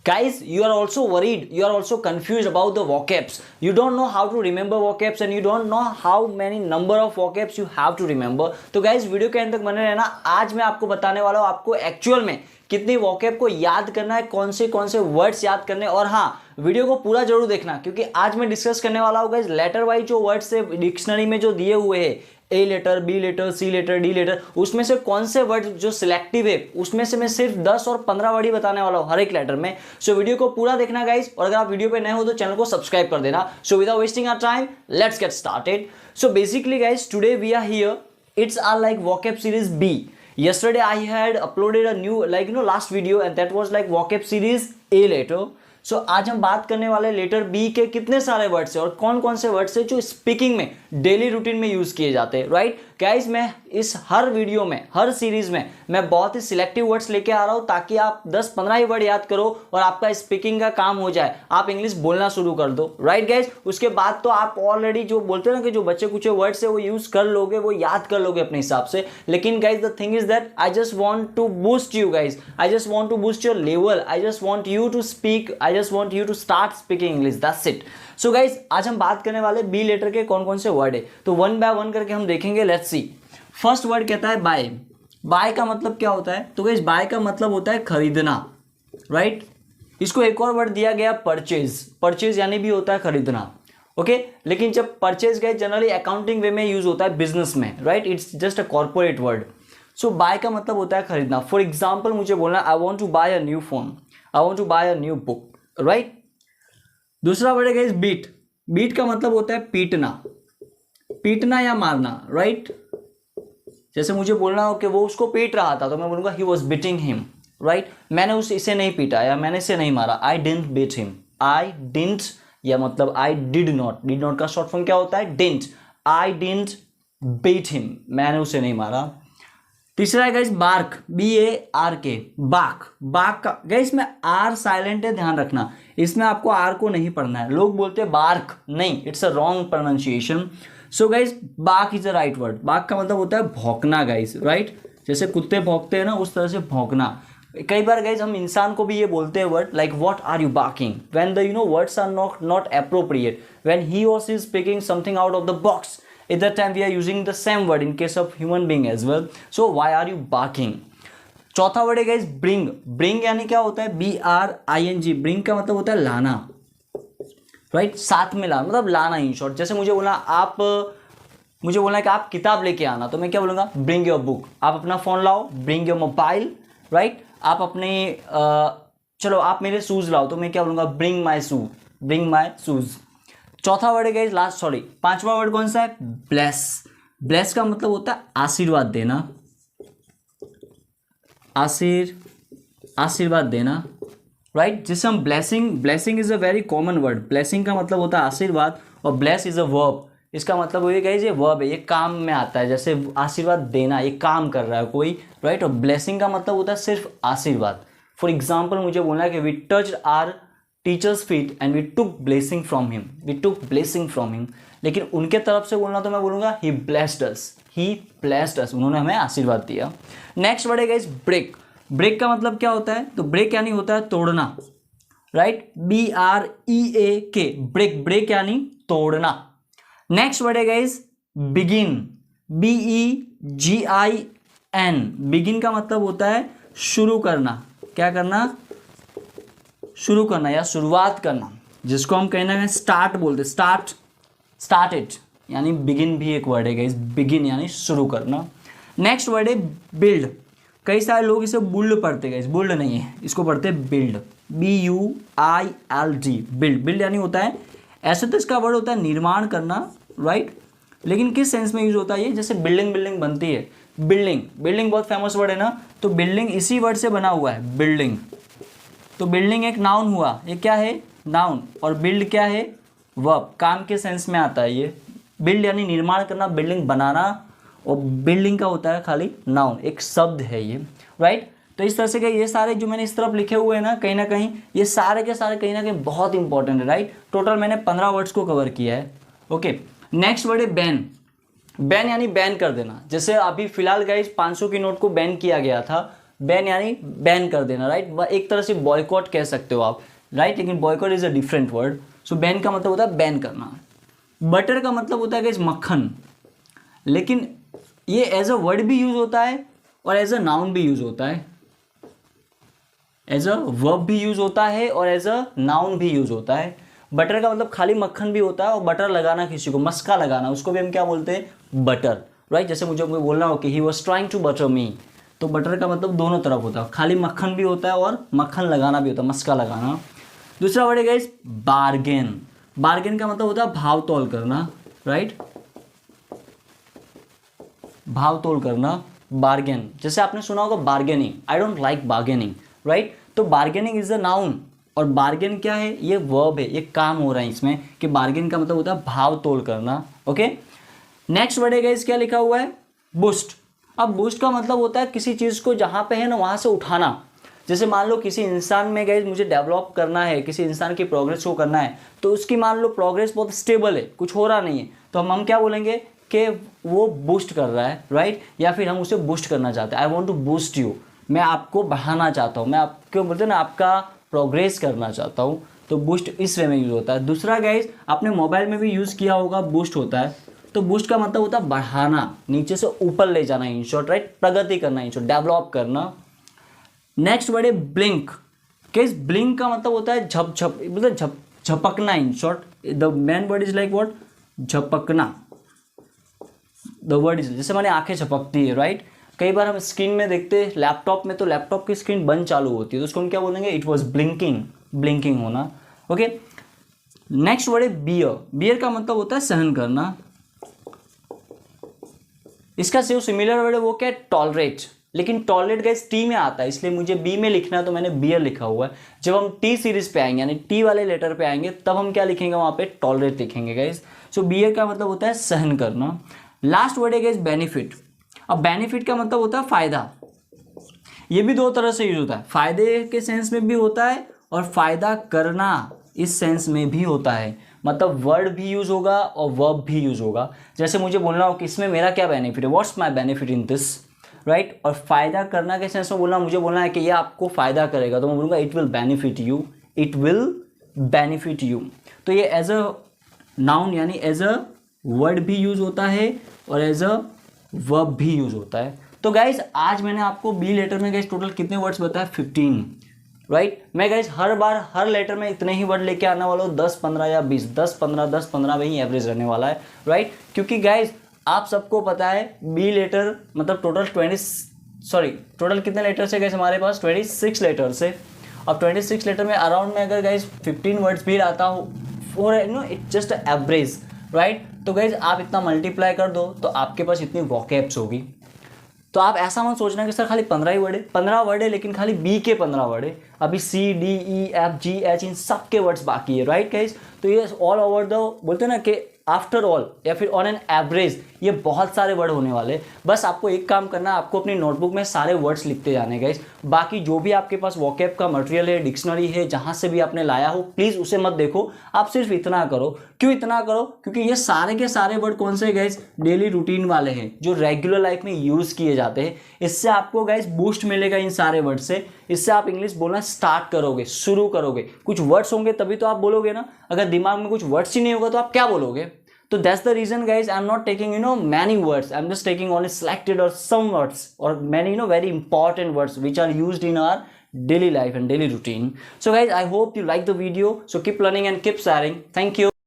Guys, you are also worried, you are also confused about the vocabs. You don't know how to remember vocabs and you don't know how many number of vocabs you have to remember. तो guys video के अंत तक बने रहना। आज मैं आपको बताने वाला हूँ आपको एक्चुअल में कितनी वोकैब को याद करना है, कौन से वर्ड्स याद करने, और हाँ वीडियो को पूरा जरूर देखना क्योंकि आज मैं डिस्कस करने वाला हूँ गाइस लेटर वाइज जो वर्ड्स है डिक्शनरी में जो दिए हुए हैं, A letter, B letter, C letter, D letter, उसमें से कौन से वर्ड जो सिलेक्टिव है उसमें से मैं सिर्फ 10 और 15 वर्ड ही बताने वाला हूँ हर एक लेटर में। सो वीडियो को पूरा देखना गाइस, और अगर आप वीडियो पे नए हो तो चैनल को सब्सक्राइब कर देना। So without wasting our time let's get started. So basically guys today we are here, it's our like vocab series B. Yesterday I had uploaded a new last video and that was like vocab series A letter. सो आज हम बात करने वाले letter B के कितने सारे words हैं और कौन कौन से वर्ड्स हैं जो स्पीकिंग में डेली रूटीन में यूज किए जाते हैं, राइट गाइस। मैं इस हर वीडियो में, हर सीरीज में मैं बहुत ही सिलेक्टिव वर्ड्स लेके आ रहा हूं ताकि आप 10-15 ही वर्ड याद करो और आपका स्पीकिंग का काम हो जाए, आप इंग्लिश बोलना शुरू कर दो, राइट गाइस। उसके बाद तो आप ऑलरेडी जो बोलते हैं ना कि जो बच्चे कुछ वर्ड्स है वो यूज कर लोगे, वो याद कर लोगे अपने हिसाब से। लेकिन guys the thing is that I just want to boost you guys, I just want to boost your level, I just want you to speak, I just want you to start speaking English, that's it. So guys आज हम बात करने वाले B letter के कौन कौन से word है, तो वन बाय वन करके हम देखेंगे। Let's see. फर्स्ट वर्ड कहता है बाय। बाय का मतलब क्या होता है, तो गाइस बाय का मतलब होता है खरीदना, राइट। इसको एक और वर्ड दिया गया परचेज। परचेज यानी भी होता है खरीदना, ओके। लेकिन जब परचेज गए जनरली अकाउंटिंग वे में यूज होता है बिजनेस में, right. It's just a corporate word. So buy का मतलब होता है खरीदना। फॉर एग्जाम्पल मुझे बोलना I want to buy a new phone, I want to buy a new book, right. दूसरा वर्ड है गाइस बीट। बीट का मतलब होता है पीटना, पीटना या मारना, राइट। जैसे मुझे बोलना हो कि वो उसको पीट रहा था तो मैं बोलूंगा he was beating him, right. मैंने इसे नहीं पीटा या मैंने इसे नहीं मारा, I didn't beat him. I didn't या मतलब I did not, did not का शॉर्ट फॉर्म क्या होता है, didn't. I didn't beat him, मैंने उसे नहीं मारा। तीसरा है गाइस बार्क, BARK, बाक। बाक का गाइस में आर साइलेंट है, ध्यान रखना, इसमें आपको आर को नहीं पढ़ना है। लोग बोलते हैं बार्क, नहीं, it's a wrong pronunciation. So guys बाक इज अ राइट वर्ड। बाक का मतलब होता है भौंकना गाइस, राइट। जैसे कुत्ते भौंकते हैं ना उस तरह से भौंकना। कई बार गाइस हम इंसान को भी ये बोलते हैं word like what are you barking when the words are not appropriate, when he और she is speaking something out of the box. At that time we are using the same word in case of human being as well. So why are you barking? चौथा word है guys bring. Bring यानी क्या होता है, BRING। Bring का मतलब होता है लाना, राइट, साथ में लाना, मतलब लाना इन शॉर्ट। जैसे मुझे बोलना है कि आप किताब लेके आना, तो मैं क्या बोलूँगा, bring your book। आप अपना फोन लाओ, bring your mobile, राइट। आप अपने चलो आप मेरे शूज लाओ, तो मैं क्या बोलूँगा, bring my shoe, bring my shoes। चौथा वर्ड है गाइस लास्ट, सॉरी पांचवा वर्ड कौन सा है, ब्लेस। ब्लेस का मतलब होता है आशीर्वाद देना, आशीर्वाद देना, राइट। जिसे हम blessing is a very common word. Blessing का मतलब होता है आशीर्वाद और ब्लेस इज अ वर्ब। इसका मतलब वही गाइस ये वर्ब है, ये काम में आता है। जैसे आशीर्वाद देना, ये काम कर रहा है कोई, राइट। और ब्लेसिंग का मतलब होता है सिर्फ आशीर्वाद। फॉर एग्जाम्पल मुझे बोलना है कि we touched our teachers feet and we took blessing from him, we took blessing from him. लेकिन उनके तरफ से बोलना तो मैं बोलूँगा ही ब्लेस्ड अस, ही ब्लेस्ड अस, उन्होंने हमें आशीर्वाद दिया। नेक्स्ट वर्ड है गाइस ब्रेक। ब्रेक का मतलब क्या होता है, तो ब्रेक यानी होता है तोड़ना, राइट, BREAK, ब्रेक। ब्रेक यानी तोड़ना। नेक्स्ट वर्ड है गाइस बिगिन, BEGIN। बिगिन का मतलब होता है शुरू करना, क्या करना, शुरू करना या शुरुआत करना, जिसको हम कहना है स्टार्ट बोलते, स्टार्टेड यानी बिगिन भी एक वर्ड है गाइस, बिगिन यानी शुरू करना। नेक्स्ट वर्ड है बिल्ड। कई सारे लोग इसे बुल्ड पढ़ते गाइस, बुल्ड नहीं है, इसको पढ़ते बिल्ड, BUILD, बिल्ड। बिल्ड यानी होता है, ऐसे तो इसका वर्ड होता है निर्माण करना, राइट। लेकिन किस सेंस में यूज होता है ये, जैसे बिल्डिंग बनती है, बिल्डिंग बहुत फेमस वर्ड है ना, तो बिल्डिंग इसी वर्ड से बना हुआ है, बिल्डिंग। तो बिल्डिंग एक नाउन हुआ, ये क्या है, नाउन, और बिल्ड क्या है, वर्ब, काम के सेंस में आता है ये। बिल्ड यानी निर्माण करना, बिल्डिंग बनाना, और बिल्डिंग का होता है खाली नाउन, एक शब्द है ये, राइट। तो इस तरह से ये सारे जो मैंने इस तरफ लिखे हुए हैं ना, कहीं ना कहीं ये सारे के सारे कहीं ना कहीं बहुत इंपॉर्टेंट है, राइट। टोटल मैंने 15 वर्ड्स को कवर किया है, ओके। नेक्स्ट वर्ड है बैन। बैन यानी बैन कर देना। जैसे अभी फिलहाल गाइस 500 की नोट को बैन किया गया था, बैन यानी बैन कर देना, राइट। एक तरह से बॉयकॉट कह सकते हो आप, राइट, लेकिन boycott is a different word. So ban का मतलब होता है बैन करना। बटर का मतलब होता है गाइस मक्खन, लेकिन ये एज अ वर्ड भी यूज होता है और एज अ नाउन भी यूज होता है, एज अ वर्ब भी यूज होता है और एज अ नाउन भी यूज होता है। बटर का मतलब खाली मक्खन भी होता है, और बटर लगाना किसी को, मस्का लगाना, उसको भी हम क्या बोलते हैं, बटर, राइट। जैसे मुझे बोलना हो कि he was trying to butter me, तो बटर का मतलब दोनों तरफ होता है, खाली मक्खन भी होता है और मक्खन लगाना भी होता है, मस्का लगाना। दूसरा वर्ड है गाइस बार्गेन। बार्गेन का मतलब होता है भाव तोल करना, राइट, भाव तोल करना, बार्गेन। जैसे आपने सुना होगा bargaining, I don't like bargaining, right. तो बार्गेनिंग इज अ नाउन और बार्गेन क्या है, ये वर्ब है, ये काम हो रहा है इसमें कि बार्गेन का मतलब होता है भाव तोल करना। ओके, नेक्स्ट वर्ड है गाइस, क्या लिखा हुआ है, बूस्ट। अब बूस्ट का मतलब होता है किसी चीज़ को जहाँ पे है ना वहाँ से उठाना। जैसे मान लो किसी इंसान में गाइस मुझे डेवलप करना है, किसी इंसान की प्रोग्रेस को करना है, तो उसकी मान लो प्रोग्रेस बहुत स्टेबल है, कुछ हो रहा नहीं है, तो हम क्या बोलेंगे कि वो बूस्ट कर रहा है, राइट। या फिर हम उसे बूस्ट करना चाहते हैं, I want to boost you, मैं आपको बढ़ाना चाहता हूँ, मैं आपको बोलते हैं ना आपका प्रोग्रेस करना चाहता हूँ, तो बूस्ट इस वे में यूज़ होता है। दूसरा गाइस आपने मोबाइल में भी यूज़ किया होगा, बूस्ट होता है, तो बूस्ट का मतलब होता है बढ़ाना, नीचे से ऊपर ले जाना, इन शॉर्ट, राइट, प्रगति करना, इन शॉर्ट, डेवलप करना। नेक्स्ट वर्ड है ब्लिंक। केस ब्लिंक का मतलब होता है झप झप, मतलब झपकना, in short, the main word is like what, झपकना। द वर्ड इज, जैसे मैंने आंखें झपकती है, राइट। कई बार हम स्क्रीन में देखते हैं लैपटॉप में, तो लैपटॉप की स्क्रीन बंद चालू होती है, तो उसको हम क्या बोलेंगे, इट वॉज ब्लिंकिंग, ब्लिंकिंग होना। ओके, नेक्स्ट वर्ड है बियर। बियर का मतलब होता है सहन करना। इसका जो सिमिलर वर्ड है वो क्या है, टॉलरेट, लेकिन टॉलरेट गाइस टी में आता है, इसलिए मुझे बी में लिखना है, तो मैंने बियर लिखा हुआ है। जब हम टी सीरीज पे आएंगे, यानी टी वाले लेटर पे आएंगे, तब हम क्या लिखेंगे, वहां पे टॉलरेट लिखेंगे गाइस। सो बियर का मतलब होता है सहन करना। लास्ट वर्ड है गाइस बेनिफिट। अब बेनिफिट का मतलब होता है फायदा। ये भी दो तरह से यूज होता है, फायदे के सेंस में भी होता है और फायदा करना इस सेंस में भी होता है। मतलब वर्ड भी यूज होगा और वर्ब भी यूज होगा। जैसे मुझे बोलना हो कि इसमें मेरा क्या बेनिफिट है, what's my benefit in this, right. और फायदा करना के सेंस में बोलना, मुझे बोलना है कि ये आपको फायदा करेगा, तो मैं बोलूँगा it will benefit you, it will benefit you. तो ये एज अ नाउन यानी एज अ वर्ड भी यूज होता है और एज अ वर्ब भी यूज होता है। तो गाइज आज मैंने आपको बी लेटर में गाइज टोटल कितने वर्ड्स बताया, 15, राइट। मैं गाइज हर बार हर लेटर में इतने ही वर्ड लेके आने वाला हूँ, 10 15 या 20, 10 15 10 15 में ही एवरेज रहने वाला है, राइट। क्योंकि गाइज आप सबको पता है बी लेटर मतलब टोटल कितने लेटर्स है गाइज हमारे पास, 26 लेटर्स है। अब 26 लेटर में अराउंड में अगर गाइज 15 वर्ड्स भी आता हो, for its just average, right. तो गाइज आप इतना मल्टीप्लाई कर दो तो आपके पास इतनी वॉकैब्स होगी। तो आप ऐसा मत सोचना कि सर खाली 15 ही वर्ड है, 15 वर्ड है, लेकिन खाली बी के 15 वर्ड है, अभी C D E F G H इन सब के वर्ड्स बाकी है, राइट गाइज। तो ये ऑल ओवर द बोलते हैं ना कि आफ्टर ऑल या फिर ऑन एन एवरेज ये बहुत सारे वर्ड होने वाले। बस आपको एक काम करना है, आपको अपनी नोटबुक में सारे वर्ड्स लिखते जाने गाइस। बाकी जो भी आपके पास वॉकैब का मटेरियल है, डिक्शनरी है, जहां से भी आपने लाया हो, प्लीज उसे मत देखो, आप सिर्फ इतना करो। क्यों इतना करो, क्योंकि ये सारे के सारे वर्ड कौन से गाइस, डेली रूटीन वाले हैं, जो रेगुलर लाइफ में यूज किए जाते हैं। इससे आपको गाइस बूस्ट मिलेगा इन सारे वर्ड से, इससे आप इंग्लिश बोलना स्टार्ट करोगे, शुरू करोगे। कुछ वर्ड्स होंगे तभी तो आप बोलोगे ना, अगर दिमाग में कुछ वर्ड्स ही नहीं होगा तो आप क्या बोलोगे। So that's the reason guys I'm not taking many words, I'm just taking only selected or some words or many very important words which are used in our daily life and daily routine. So guys I hope you like the video, so keep learning and keep sharing. Thank you.